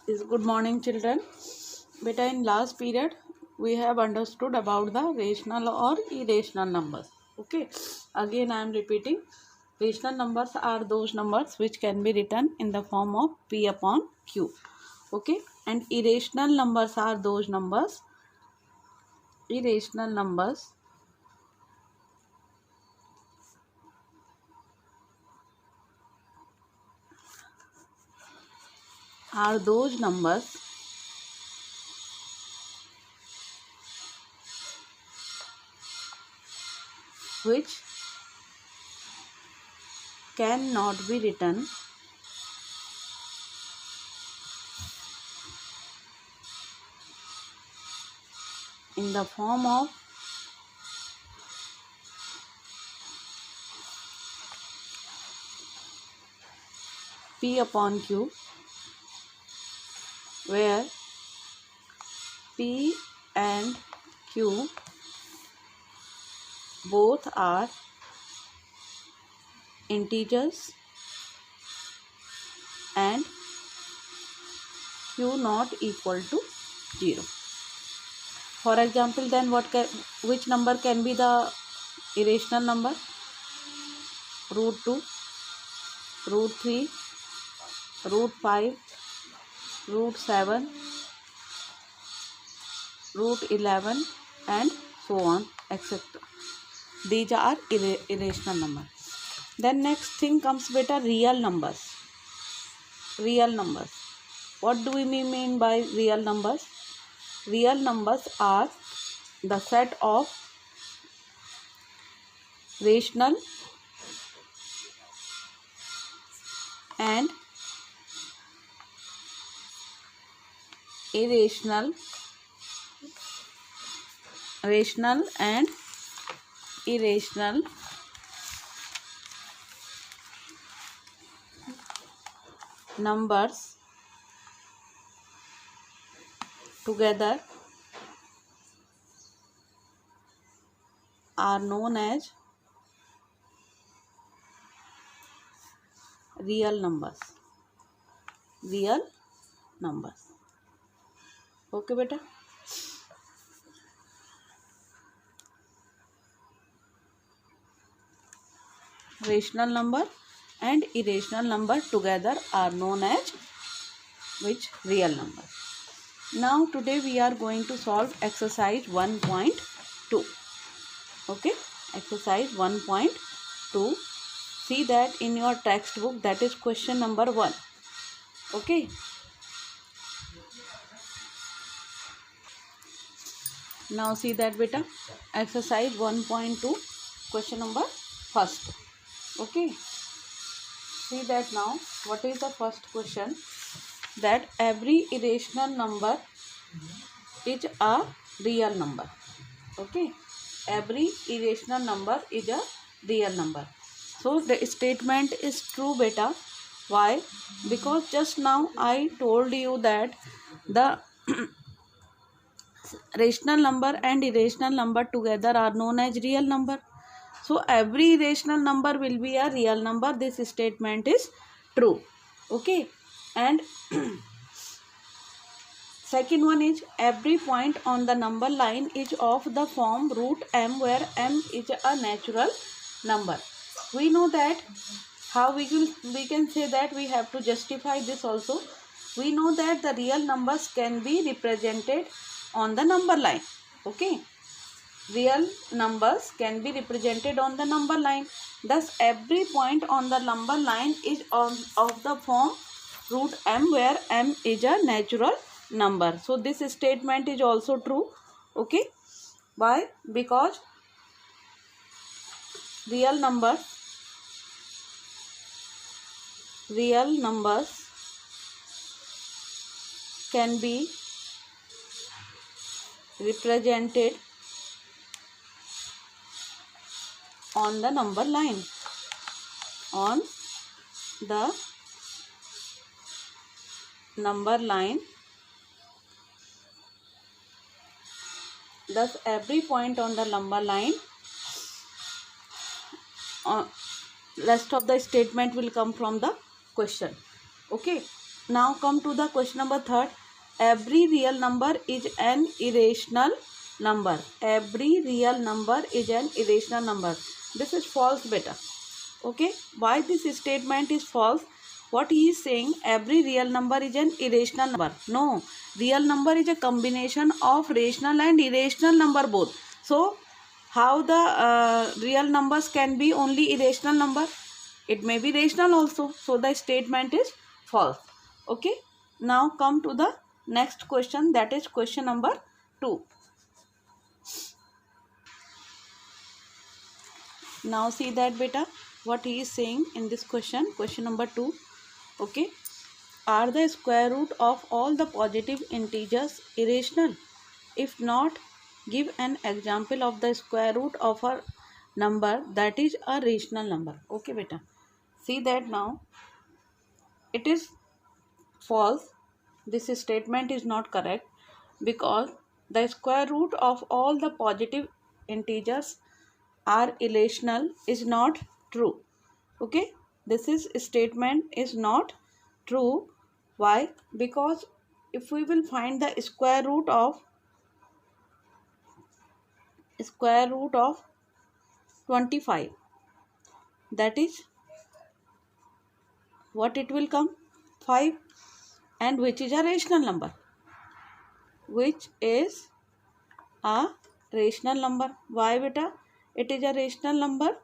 Is good morning, children. Beta, in last period we have understood about the rational or irrational numbers. Okay, again I am repeating. Rational numbers are those numbers which can be written in the form of p upon q. Okay, and irrational numbers are those numbers which cannot be written in the form of p upon q, where p and q both are integers and q not equal to 0. For example, then which number can be the irrational number? Root 2, root 3, root 5, root 7, root 11, and so on, etc. These are irrational numbers. Then next thing comes beta real numbers. Real numbers. What do we mean by real numbers? Real numbers are the set of rational and irrational, rational and irrational numbers together are known as real numbers. Real numbers. Okay, beta. Rational number and irrational number together are known as which? Real number. Now today we are going to solve exercise 1.2. Okay, exercise 1.2. See that in your textbook, that is question number 1. Okay. Now see that beta, exercise 1.2, question number first. Okay. See that now, what is the first question? That every irrational number is a real number. Okay. Every irrational number is a real number. So the statement is true beta. Why? Because just now I told you that the rational number and irrational number together are known as real number. So every irrational number will be a real number. This statement is true. Okay. And second one is every point on the number line is of the form root m, where m is a natural number. We know that how we can say that we have to justify this also. We know that the real numbers can be represented on the number line. Okay. Real numbers can be represented on the number line. Thus, every point on the number line is of the form root m, where m is a natural number. So, this statement is also true. Okay. Why? Because real numbers can be represented on the number line. On the number line. Thus, every point on the number line, rest of the statement will come from the question. Okay. now come to the question number 3rd. Every real number is an irrational number. Every real number is an irrational number. This is false, beta. Okay, why this statement is false? What he is saying, every real number is an irrational number. No, real number is a combination of rational and irrational number both. So how the real numbers can be only irrational number? It may be rational also. So the statement is false. Okay, now come to the next question, that is question number 2. Now see that, beta, what he is saying in this question number 2. Okay, are the square root of all the positive integers irrational? If not, give an example of the square root of a number that is a rational number. Okay, beta, see that now it is false. This statement is not correct because the square root of all the positive integers are irrational is not true. Okay, this statement is not true. Why? Because if we will find the square root of 25, that is what it will come? 5, and which is a rational number. Which is a rational number. Why, beta? It is a rational number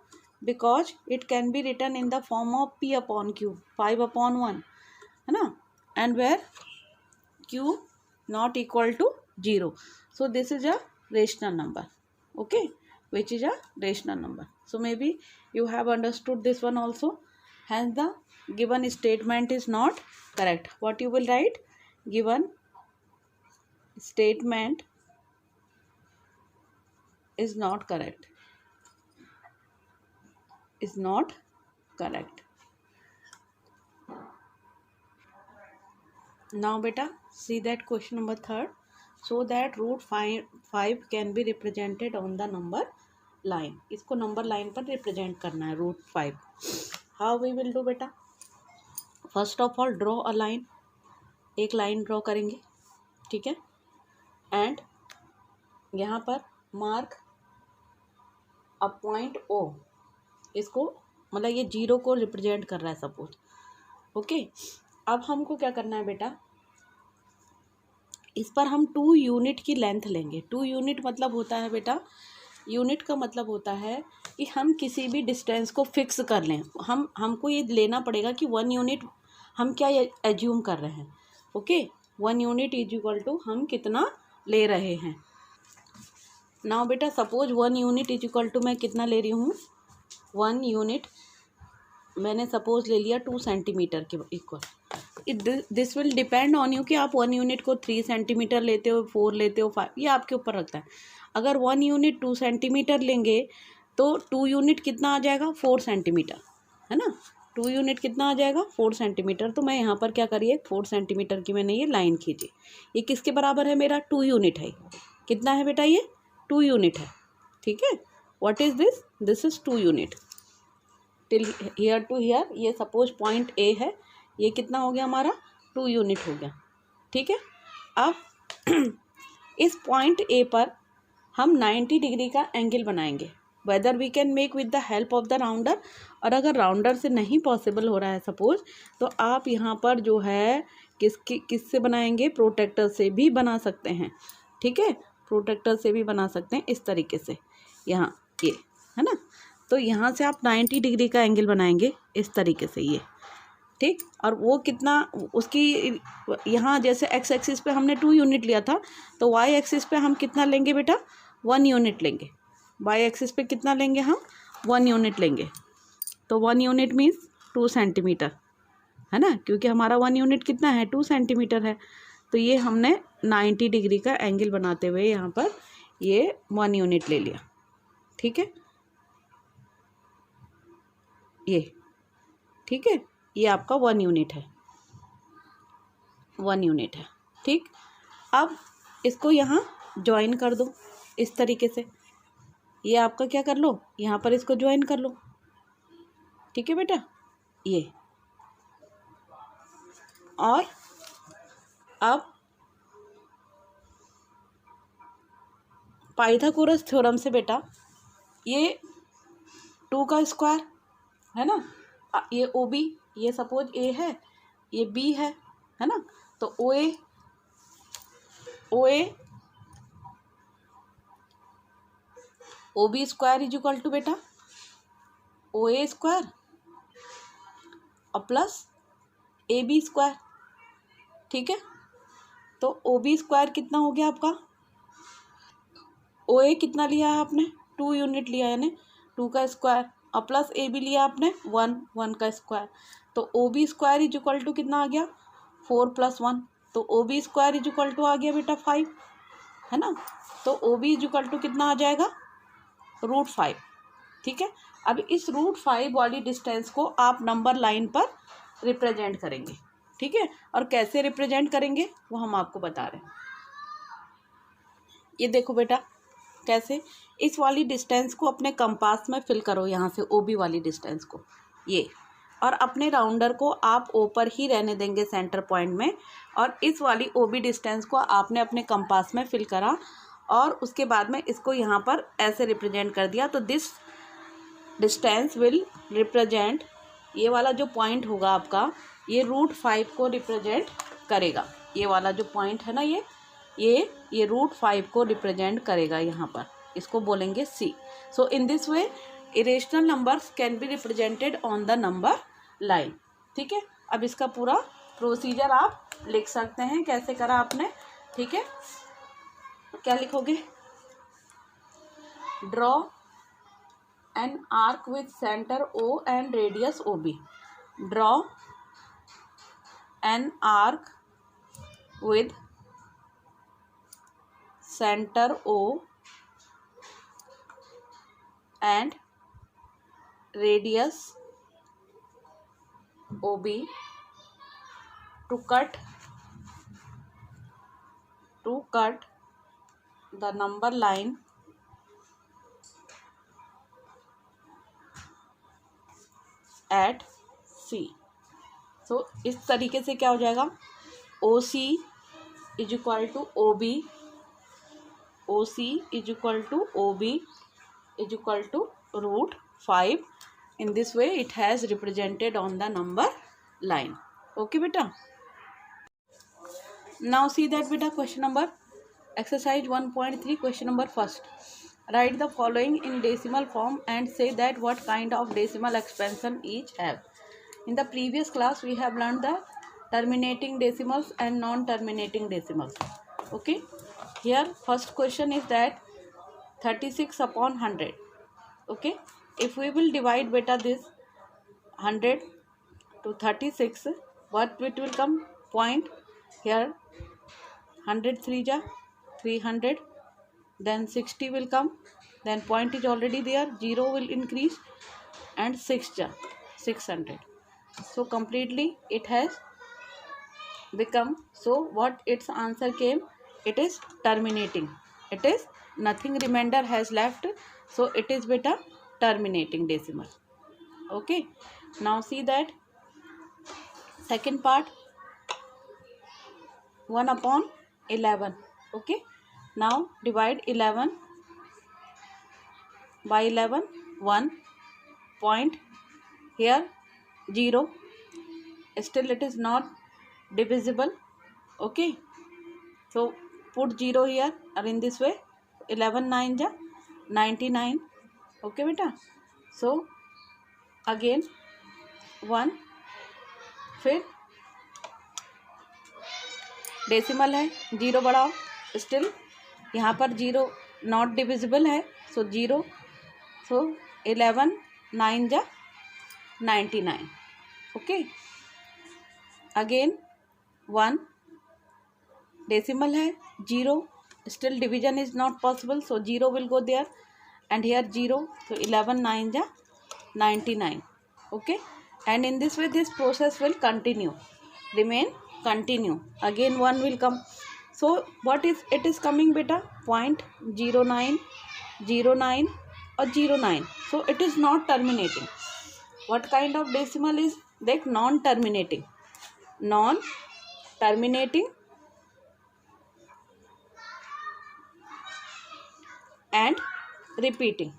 because it can be written in the form of p upon q, 5 upon 1, है ना, and where q not equal to 0. So this is a rational number. Okay, which is a rational number. So maybe you have understood this one also. Hence the given statement is not correct. What you will write? Given statement is not correct. Is not correct. Now beta, see that question number 3rd. So that root 5 can be represented on the number line. इसको number line पर represent करना है root 5. How we will do beta? First of all draw a line. एक line draw करेंगे, ठीक है, and यहाँ पर mark a point O. इसको मतलब ये 0 को रिप्रेजेंट कर रहा है सपोज. ओके, अब हमको क्या करना है बेटा, इस पर हम 2 यूनिट की लेंथ लेंगे. 2 यूनिट मतलब होता है बेटा, यूनिट का मतलब होता है कि हम किसी भी डिस्टेंस को फिक्स कर लें. हमको ये लेना पड़ेगा कि 1 यूनिट हम क्या एज्यूम कर रहे हैं. Okay, 1 unit is equal to हम कितना ले रहे हैं. नाउ बेटा suppose 1 unit is equal to मैं कितना ले रही हूँ, 1 यूनिट मैंने सपोज ले लिया 2 सेंटीमीटर के equal. This will depend on you कि आप 1 यूनिट को 3 सेंटीमीटर लेते हो, 4 लेते हो, 5, ये आपके ऊपर रखता है. अगर 1 यूनिट 2 सेंटीमीटर लेंगे तो 2 यूनिट कितना आ जाएगा, 4 सेंटीमीटर, है ना. 2 यूनिट कितना आ जाएगा, 4 सेंटीमीटर. तो मैं यहाँ पर क्या करिए, 4 सेंटीमीटर की मैंने ये लाइन खींची. ये किसके बराबर है, मेरा 2 यूनिट है. कितना है बेटा, ये 2 यूनिट है. ठीक है, what is this, this is 2 unit till here to here. ये सपोज पॉइंट ए है, ये कितना हो गया हमारा, 2 यूनिट हो गया. ठीक है, अब इस पॉइंट ए पर हम 90 डिग्री का एंगल बनाएंगे. Whether we can make with the help of the rounder, और अगर राउंडर से नहीं पॉसिबल हो रहा है सपोज, तो आप यहाँ पर जो है किससे बनाएंगे, प्रोटेक्टर से भी बना सकते हैं. ठीक है, प्रोटेक्टर से भी बना सकते हैं इस तरीके से. यहाँ ये है ना, तो यहाँ से आप 90 डिग्री का एंगल बनाएंगे इस तरीके से ये. ठीक, और वो कितना, उसकी यहाँ जैसे एक्स एक्सिस पे हमने 2 यूनिट लिया था, तो वाई एक्सिस पे हम कितना लेंगे बेटा, 1 यूनिट लेंगे. वाई एक्सिस पे कितना लेंगे हम, 1 यूनिट लेंगे. तो 1 यूनिट मीन्स 2 सेंटीमीटर, है ना, क्योंकि हमारा 1 यूनिट कितना है, 2 सेंटीमीटर है. तो ये हमने 90 डिग्री का एंगल बनाते हुए यहाँ पर ये 1 यूनिट ले लिया. ठीक है, ये ठीक है, ये आपका 1 यूनिट है, 1 यूनिट है. ठीक, अब इसको यहाँ ज्वाइन कर दो इस तरीके से. ये आपका क्या कर लो, यहाँ पर इसको ज्वाइन कर लो. ठीक है बेटा, ये और अब पाइथागोरस थ्योरम से बेटा ये 2 का स्क्वायर है ना, ये ओ बी, ये सपोज ए है, ये बी है ना, तो O A O B square is equal to बेटा ओ ए स्क्वायर और प्लस ए बी स्क्वायर। ठीक है, तो ओ बी स्क्वायर कितना हो गया आपका, ओ ए कितना लिया है आपने 2 यूनिट लिया है, यानी 2 का स्क्वायर और प्लस ए बी लिया आपने 1 का स्क्वायर, तो O B square is equal to कितना आ गया 4 + 1, तो O B square is equal to आ गया बेटा 5 है ना, तो O B is equal to कितना आ जाएगा √5। ठीक है, अब इस √5 वाली डिस्टेंस को आप नंबर लाइन पर रिप्रेजेंट करेंगे। ठीक है, और कैसे रिप्रेजेंट करेंगे वो हम आपको बता रहे हैं। ये देखो बेटा कैसे, इस वाली डिस्टेंस को अपने कंपास में फिल करो, यहाँ से ओ बी वाली डिस्टेंस को ये, और अपने राउंडर को आप ओ पर ही रहने देंगे सेंटर पॉइंट में, और इस वाली ओ बी डिस्टेंस को आपने अपने कंपास में फिल करा और उसके बाद में इसको यहाँ पर ऐसे रिप्रेजेंट कर दिया, तो दिस डिस्टेंस विल रिप्रेजेंट, ये वाला जो पॉइंट होगा आपका ये √5 को रिप्रेजेंट करेगा। ये वाला जो पॉइंट है ना ये √5 को रिप्रेजेंट करेगा यहाँ पर, इसको बोलेंगे C. So in this way irrational numbers can be represented on the number line. ठीक है, अब इसका पूरा प्रोसीजर आप लिख सकते हैं, कैसे करा आपने। ठीक है, क्या लिखोगे, draw an arc with centre O and radius O B, draw an arc with centre O and radius OB to cut the number line at C। So इस तरीके से क्या हो जाएगा, OC is equal to OB, OC is equal to OB is equal to √5. In this way it has represented on the number line. Okay beta, now see that beta question number exercise 1.3 question number first. Write the following in decimal form and say that what kind of decimal expansion each have. In the previous class we have learned the terminating decimals and non-terminating decimals. Okay, here first question is that 36 upon 100. Okay, if we will divide beta this 100 to 36, what it will come, point here 100 3 ja 300, then 60 will come, then point is already there, 0 will increase, and 6 ja 600. So completely it has become, so what its answer came, it is terminating, it is nothing remainder has left, so it is beta terminating decimal. Okay, now see that second part 1 upon 11. Okay, now divide 11 by 11, 1 point here 0, still it is not divisible. Okay, so put 0 here, or in this way 11 9 ja 99. Okay beta, so again 1, फिर decimal है 0 बढ़ाओ, still यहाँ पर 0 not divisible है, सो 0, सो 11 9 जा 99. Okay, again 1 decimal है 0, still division is not possible, so 0 will go there, and here 0, so 11 9 ja 99. Okay, and in this way this process will continue, remain continue, again 1 will come. So what is it is coming beta, 0.09 09 or 09, so it is not terminating. What kind of decimal is that? Non terminating, non terminating and repeating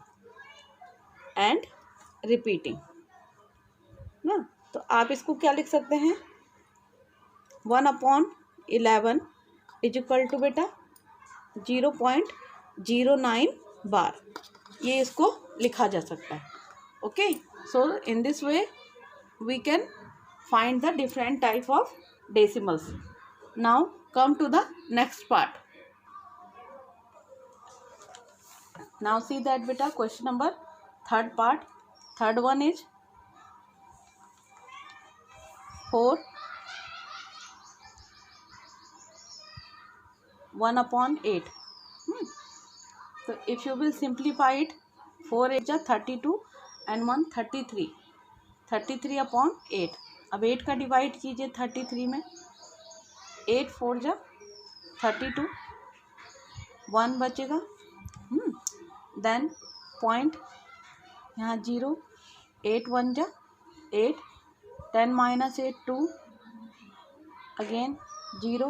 ना। तो आप इसको क्या लिख सकते हैं, 1/11 is equal to बेटा 0.09 बार, ये इसको लिखा जा सकता है। Okay, so in this way we can find the different type of decimals. Now come to the next part. Now see that beta question number third part. Third one is 4 1/8. So if you will simplify it, 4 8 32 and 1 33, 33/8. अब 8 का divide कीजिए 33 में, 8 4 32, 1 बचेगा, then point यहाँ 0, 8 1 8, 10 - 8 2, again 0,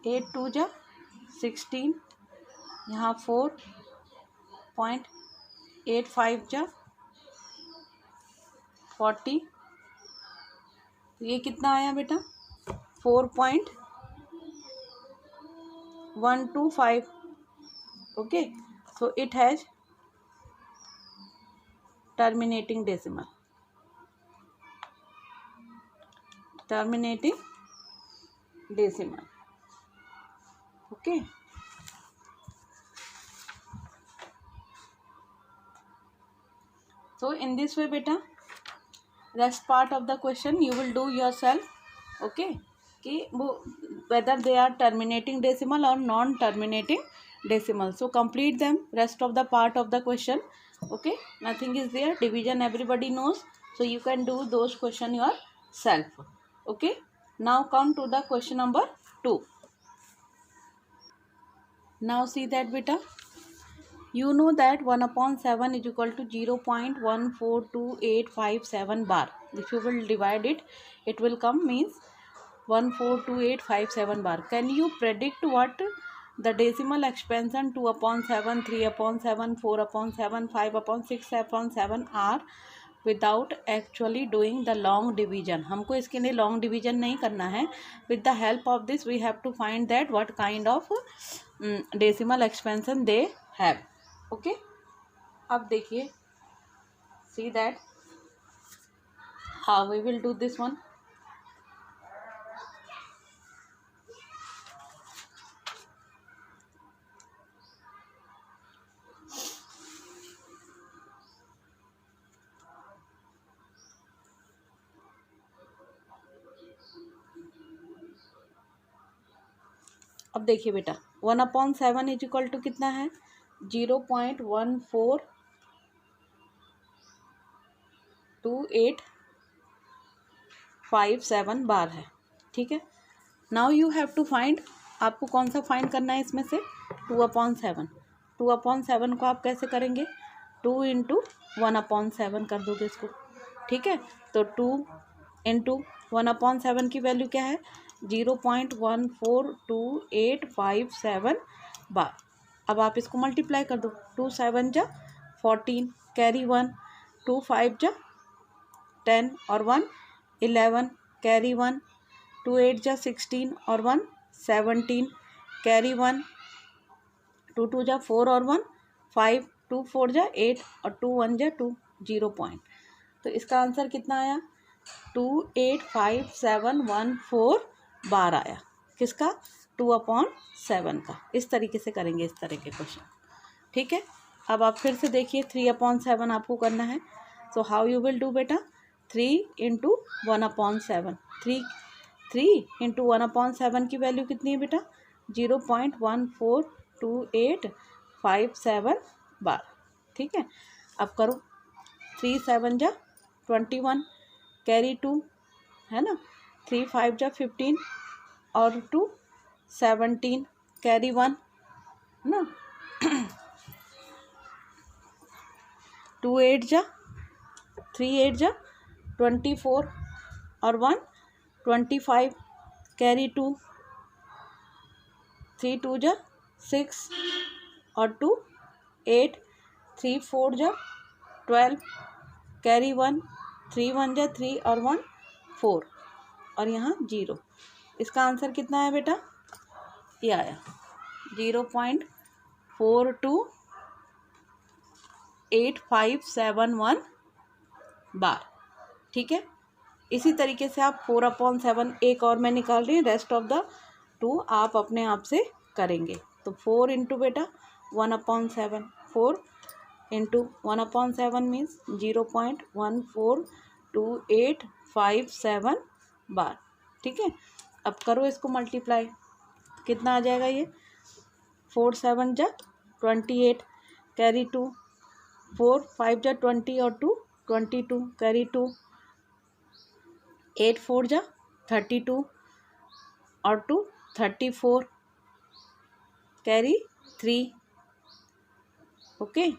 8 2 16, यहाँ 4.85 40, तो ये कितना आया बेटा 4.125. Okay, so it has terminating decimal. Okay, so in this way beta rest part of the question you will do yourself. Okay, कि वो whether they are terminating decimal or non terminating decimal, so complete them, rest of the part of the question. Okay, nothing is there, division everybody knows, so you can do those question yourself. Okay, now come to the question number 2. Now see that beta, you know that 1/7 is equal to 0.142857 bar. If you will divide it, it will come means 142857 bar. Can you predict what the decimal expansion 2/7, 3/7, 4/7, 5/6/7 are without actually doing the long division? हमको इसके लिए long division नहीं करना है. With the help of this we have to find that what kind of decimal expansion they have. Okay, अब देखिए, see that how we will do this one. अब देखिए बेटा 1/7 इज इक्वल टू कितना है 0.142857 बार है. ठीक है, now you have to find, आपको कौन सा फाइंड करना है इसमें से 2/7. 2/7 को आप कैसे करेंगे, 2 × 1/7 कर दोगे इसको. ठीक है, तो 2 × 1/7 की वैल्यू क्या है 0.142857 बार. अब आप इसको मल्टीप्लाई कर दो, 2 7 14, कैरी 1, 2 5 10 और 1 11, कैरी 1, 2 8 16 और 1 17, कैरी 1, 2 2 4 और 1 5, 2 4 8 और 2 1 2, 0 पॉइंट. तो इसका आंसर कितना आया 285714 बार आया. किसका 2/7 का. इस तरीके से करेंगे इस तरह के क्वेश्चन. ठीक है, अब आप फिर से देखिए 3/7 आपको करना है. So how you will do बेटा 3 × 1/7. 3 × 1/7 की वैल्यू कितनी है बेटा 0.142857 बार. ठीक है, अब करो 3 7 21, कैरी 2 है ना, 3 5 15 और 2 17, कैरी 1 ना, 2 8 3 8 24 और 1 25, कैरी 2, 3 2 जा 6 और 2 8, 3 4 जा 12, कैरी 1, 3 1 जा 3 और 1 4 और यहाँ 0। इसका आंसर कितना है बेटा? ये आया 0.428571 बार। ठीक है, इसी तरीके से आप 4/7 एक और मैं निकाल रही हूँ, रेस्ट ऑफ द 2 आप अपने आप से करेंगे। तो 4 इंटू बेटा 1/7, 4 इंटू 1/7 मीन्स 0.142857 बार। ठीक है, अब करो इसको मल्टीप्लाई, कितना आ जाएगा ये? 4 7 जा 28, कैरी 2, 4 5 जा 20 और 2 22, कैरी 2, 8 4 जा 32 और 2 34, कैरी 3, ओके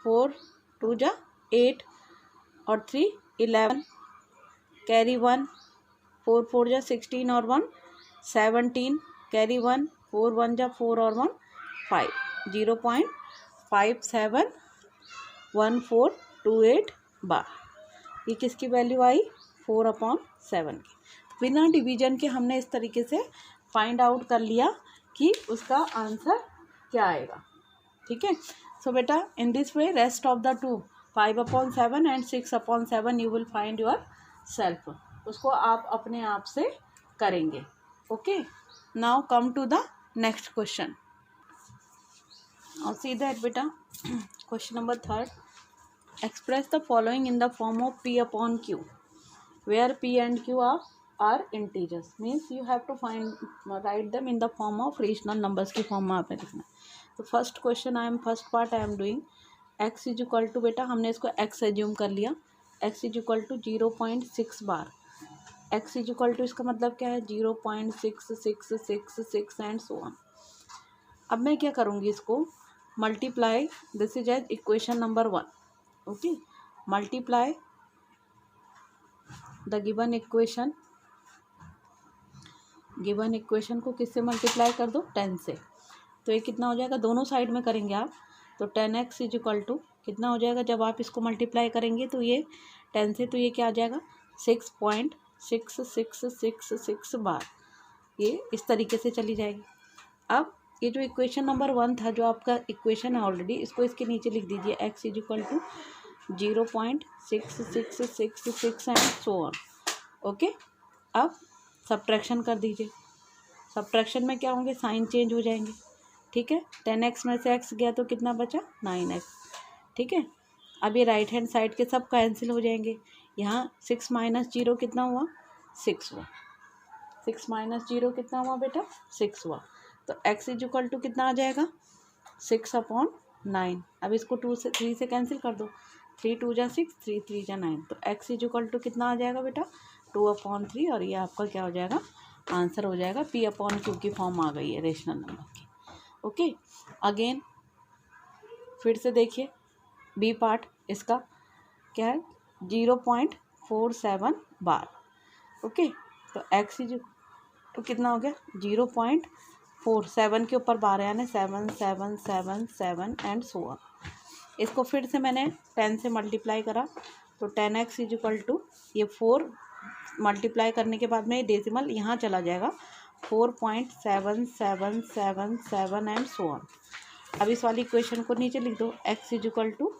4 2 जा 8 और 3 11, कैरी 1, 4 4 जा 16 और 1 17, कैरी 1, 4 1 जा 4 और 1 5, 0.571428 बार। ये किसकी वैल्यू आई? 4/7 की। बिना डिवीजन के हमने इस तरीके से फाइंड आउट कर लिया कि उसका आंसर क्या आएगा। ठीक है, सो बेटा in this way rest of the 2 5/7 and 6/7 you will find yourself. उसको आप अपने आप से करेंगे। Okay, now come to the next question. Now see that beta question number 3, express the following in the form of P upon Q where P and Q are integers, means you have to write them in the form of rational numbers की form में आपने लिखना है। तो first question first part I am doing x is equal to, बेटा हमने इसको x assume कर लिया, x is equal to 0.6 bar. x is equal to इसका मतलब क्या है? 0.6666 एंड सो ऑन। अब मैं क्या करूँगी, इसको multiply, this is as equation number 1। Okay, multiply the given equation को किससे मल्टीप्लाई कर दो? 10 से। तो ये कितना हो जाएगा? दोनों साइड में करेंगे आप, तो 10x इज इक्वल टू कितना हो जाएगा? जब आप इसको मल्टीप्लाई करेंगे तो ये 10 से, तो ये क्या आ जाएगा? 6.6666 बार। ये इस तरीके से चली जाएगी। अब ये जो इक्वेशन नंबर 1 था, जो आपका इक्वेशन है ऑलरेडी, इसको इसके नीचे लिख दीजिए, x is equal to 0.6666 and so on. Okay, अब सब्ट्रैक्शन कर दीजिए। सब्ट्रैक्शन में क्या होंगे? साइन चेंज हो जाएंगे। ठीक है, 10x में से x गया तो कितना बचा? 9x। ठीक है, अब ये राइट हैंड साइड के सब कैंसिल हो जाएंगे। यहाँ 6 माइनस 0 कितना हुआ? 6 हुआ। 6 माइनस 0 कितना हुआ बेटा? 6 हुआ। तो x इज इक्वल टू कितना आ जाएगा? 6/9। अब इसको 2 से 3 से कैंसिल कर दो, 3 2 जा 6, 3 3 जा 9। तो x इज इक्वल टू कितना आ जाएगा बेटा? 2/3। और ये आपका क्या हो जाएगा? आंसर हो जाएगा। P/Q की फॉर्म आ गई है रेशनल नंबर की। ओके, अगेन फिर से देखिए बी पार्ट, इसका क्या है? 0.47 बार। ओके, तो x इज तो कितना हो गया? 0.47 के ऊपर बार है, यानी 7 7 7 7 एंड सो ऑन। इसको फिर से मैंने 10 से मल्टीप्लाई करा, तो 10x इज इक्वल टू, ये 4 मल्टीप्लाई करने के बाद में ये डेसिमल यहाँ चला जाएगा, 4.7777 एंड सो ऑन। अब इस वाली इक्वेशन को नीचे लिख दो, x is equal to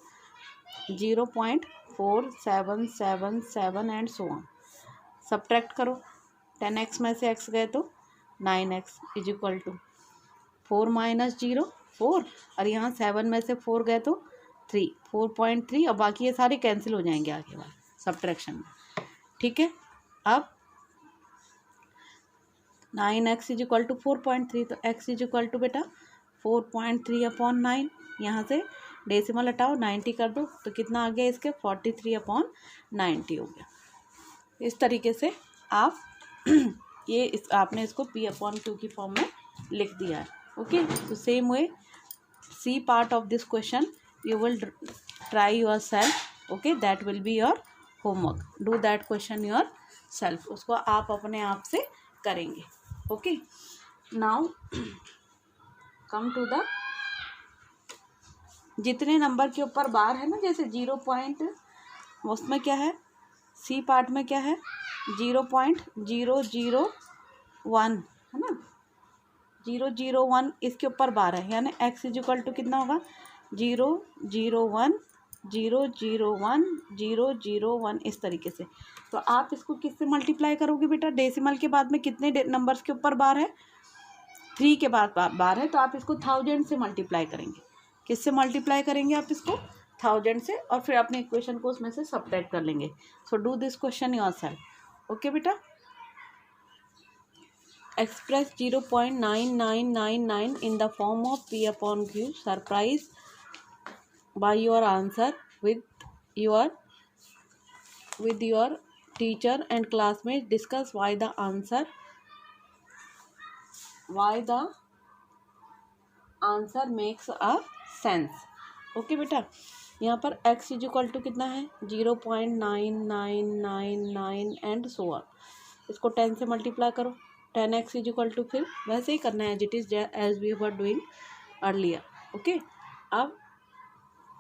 0.4777 and so on. Subtract करो, 10x में से x गए तो 9x is equal to 4 minus 0 4, और यहाँ 7 में से 4 गए तो 3, 4.3, और बाकी ये सारे कैंसिल हो जाएंगे आगे वाले सब्ट्रैक्शन में। ठीक है, अब 9x इज इक्वल टू 4.3, तो x इज इक्वल टू बेटा 4.3/9। यहाँ से डेसिमल हटाओ, 90 कर दो, तो कितना आ गया इसके? 43/90 हो गया। इस तरीके से आप आपने इसको P/Q की फॉर्म में लिख दिया है। ओके, तो same way C part of this question you will try yourself. Okay, that will be your homework. Do that question yourself. उसको आप अपने आप से करेंगे। Okay, now come to the, जितने नंबर के ऊपर बार है ना, जैसे 0. उसमें क्या है, सी पार्ट में क्या है, 0.001 है ना, 001 इसके ऊपर बार है, यानी x इक्वल टू कितना होगा, 001 001 001 इस तरीके से। तो आप इसको किससे मल्टीप्लाई करोगे बेटा, डेसिमल के बाद में कितने नंबर्स के ऊपर बार है, 3 के बाद बार है, तो आप इसको 1000 से मल्टीप्लाई करेंगे। किससे मल्टीप्लाई करेंगे आप इसको, 1000 से, और फिर अपने इक्वेशन को उसमें से सब्ट्रैक्ट कर लेंगे। So do this question yourself. Okay बेटा, express 0.9999 in the form of P upon Q. Surprise by your answer with your teacher and classmates. Discuss why the answer makes a sense. Okay बेटा, यहाँ पर x equal to कितना है, 0.9999 and so on. इसको 10 से multiply करो, 10x equal to, फिर वैसे ही करना है it is as we were doing earlier. Okay, अब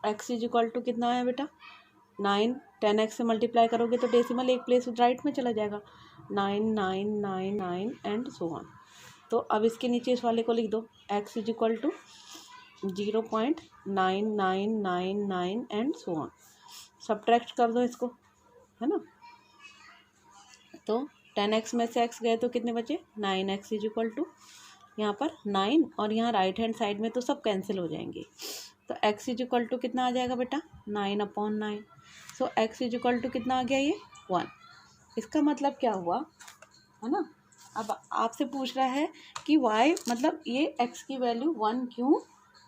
x इक्वल टू कितना है बेटा, 9, 10x से मल्टीप्लाई करोगे तो डेसिमल एक प्लेस राइट में चला जाएगा, 9999 एंड सो ऑन। तो अब इसके नीचे इस वाले को लिख दो, x equal to 0.9999 and so on. Subtract कर दो इसको, है ना, तो 10x में से x गए तो कितने बचे, 9x इक्वल टू, यहाँ पर 9 और यहाँ राइट हैंड साइड में तो सब कैंसिल हो जाएंगे, तो x इक्वल टू कितना आ जाएगा बेटा, 9/9। सो x इक्वल टू कितना आ गया, ये 1। इसका मतलब क्या हुआ, है ना। अब आपसे पूछ रहा है कि y मतलब ये x की वैल्यू 1 क्यों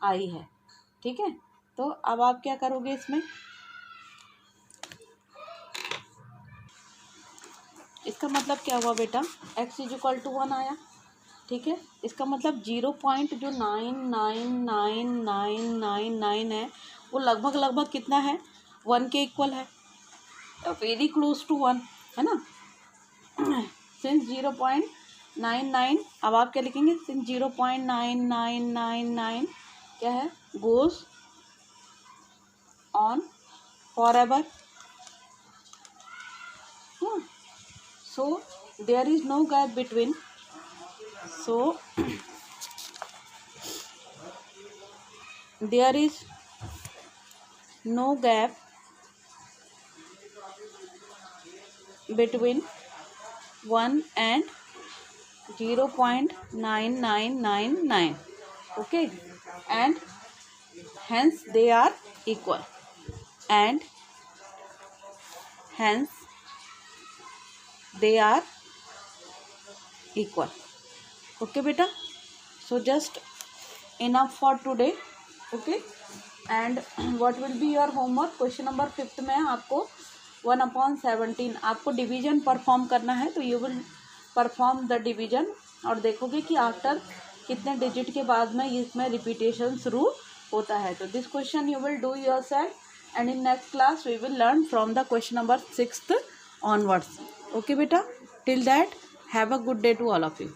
आई है, ठीक है। तो अब आप क्या करोगे, इसमें इसका मतलब क्या हुआ बेटा, x इक्वल टू 1 आया, ठीक है। इसका मतलब 0.999999 है, वो लगभग कितना है, 1 के इक्वल है, वेरी क्लोज टू 1, है ना। सिंस 0.99, अब आप क्या लिखेंगे, सिंस 0.9999 क्या है, goes on for ever, so there is no gap between, so there is no gap between 1 and 0.9999, okay, and hence they are equal, and hence they are equal. Okay beta, so just enough for today, okay, and what will be your homework, question number 5 में आपको 1/17 आपको division perform करना है, तो you will perform the division और देखोगे कि after कितने डिजिट के बाद में इसमें रिपीटेशन शुरू होता है। तो this question you will do yourself, and in next class we will learn from the question number 6 onwards. Okay beta, till that have a good day to all of you.